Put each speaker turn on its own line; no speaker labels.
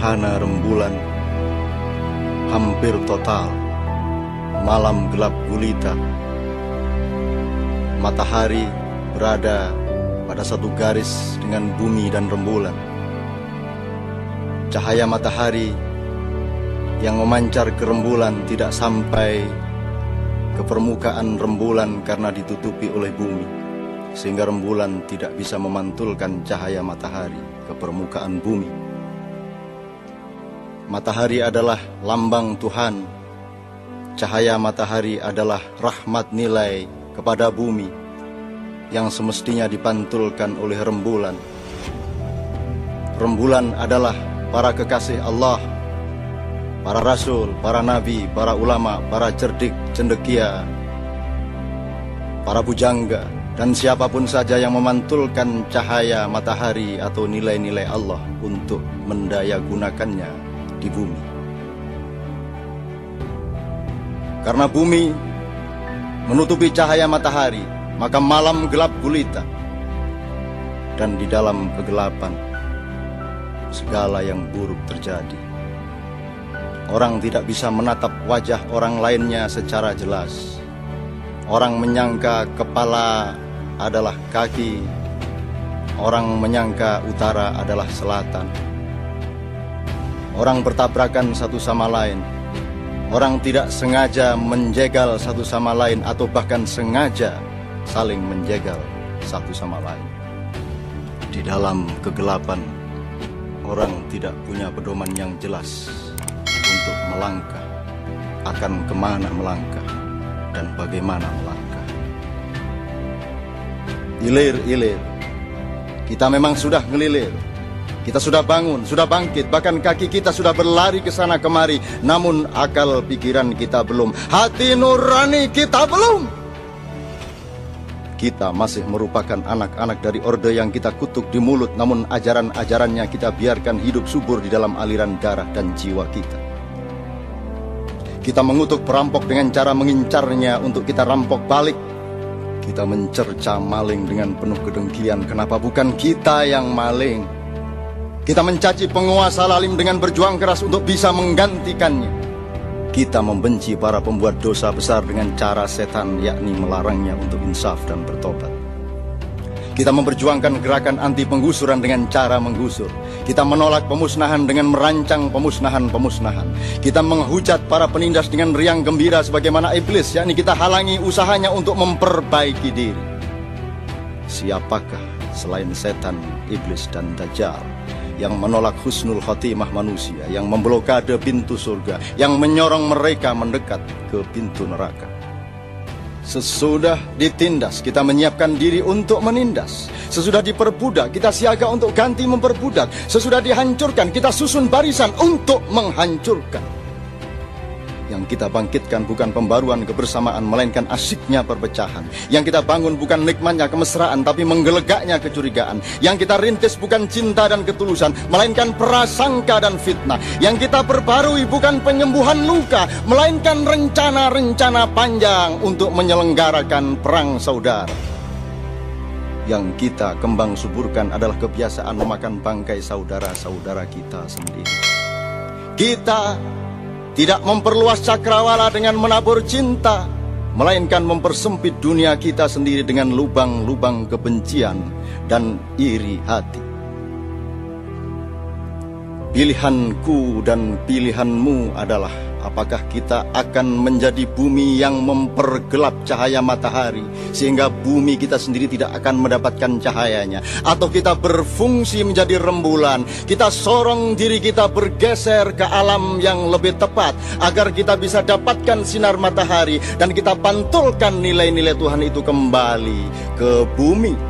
gerhana rembulan hampir total, malam gelap gulita. Matahari berada pada satu garis dengan bumi dan rembulan. Cahaya matahari yang memancar ke rembulan tidak sampai ke permukaan rembulan karena ditutupi oleh bumi, sehingga rembulan tidak bisa memantulkan cahaya matahari ke permukaan bumi. Matahari adalah lambang Tuhan. Cahaya matahari adalah rahmat nilai kepada bumi yang semestinya dipantulkan oleh rembulan. Rembulan adalah para kekasih Allah, para rasul, para nabi, para ulama, para cerdik, cendekia, para pujangga, dan siapapun saja yang memantulkan cahaya matahari atau nilai-nilai Allah untuk mendayagunakannya di bumi. Karena bumi menutupi cahaya matahari, maka malam gelap gulita, dan di dalam kegelapan segala yang buruk terjadi. Orang tidak bisa menatap wajah orang lainnya secara jelas. Orang menyangka kepala adalah kaki, orang menyangka utara adalah selatan. Orang bertabrakan satu sama lain. Orang tidak sengaja menjegal satu sama lain atau bahkan sengaja saling menjegal satu sama lain. Di dalam kegelapan, orang tidak punya pedoman yang jelas untuk melangkah, akan kemana melangkah dan bagaimana melangkah. Ilir-ilir, kita memang sudah ngelilir. Kita sudah bangun, sudah bangkit, bahkan kaki kita sudah berlari ke sana kemari. Namun akal pikiran kita belum, hati nurani kita belum. Kita masih merupakan anak-anak dari orde yang kita kutuk di mulut, namun ajaran-ajarannya kita biarkan hidup subur di dalam aliran darah dan jiwa kita. Kita mengutuk perampok dengan cara mengincarnya untuk kita rampok balik. Kita mencerca maling dengan penuh kedengkian, kenapa bukan kita yang maling? Kita mencaci penguasa lalim dengan berjuang keras untuk bisa menggantikannya. Kita membenci para pembuat dosa besar dengan cara setan, yakni melarangnya untuk insaf dan bertobat. Kita memperjuangkan gerakan anti penggusuran dengan cara menggusur. Kita menolak pemusnahan dengan merancang pemusnahan-pemusnahan. Kita menghujat para penindas dengan riang gembira sebagaimana iblis, yakni kita halangi usahanya untuk memperbaiki diri. Siapakah selain setan, iblis, dan dajjal yang menolak husnul khotimah manusia, yang memblokade pintu surga, yang menyorong mereka mendekat ke pintu neraka? Sesudah ditindas, kita menyiapkan diri untuk menindas. Sesudah diperbudak, kita siaga untuk ganti memperbudak. Sesudah dihancurkan, kita susun barisan untuk menghancurkan. Yang kita bangkitkan bukan pembaruan kebersamaan, melainkan asyiknya perpecahan. Yang kita bangun bukan nikmatnya kemesraan, tapi menggelegaknya kecurigaan. Yang kita rintis bukan cinta dan ketulusan, melainkan prasangka dan fitnah. Yang kita perbarui bukan penyembuhan luka, melainkan rencana-rencana panjang untuk menyelenggarakan perang saudara. Yang kita kembang suburkan adalah kebiasaan memakan bangkai saudara-saudara kita sendiri. Kita tidak memperluas cakrawala dengan menabur cinta, melainkan mempersempit dunia kita sendiri dengan lubang-lubang kebencian dan iri hati. Pilihanku dan pilihanmu adalah apakah kita akan menjadi bumi yang mempergelap cahaya matahari sehingga bumi kita sendiri tidak akan mendapatkan cahayanya, atau kita berfungsi menjadi rembulan, kita sorong diri kita bergeser ke alam yang lebih tepat agar kita bisa dapatkan sinar matahari dan kita pantulkan nilai-nilai Tuhan itu kembali ke bumi.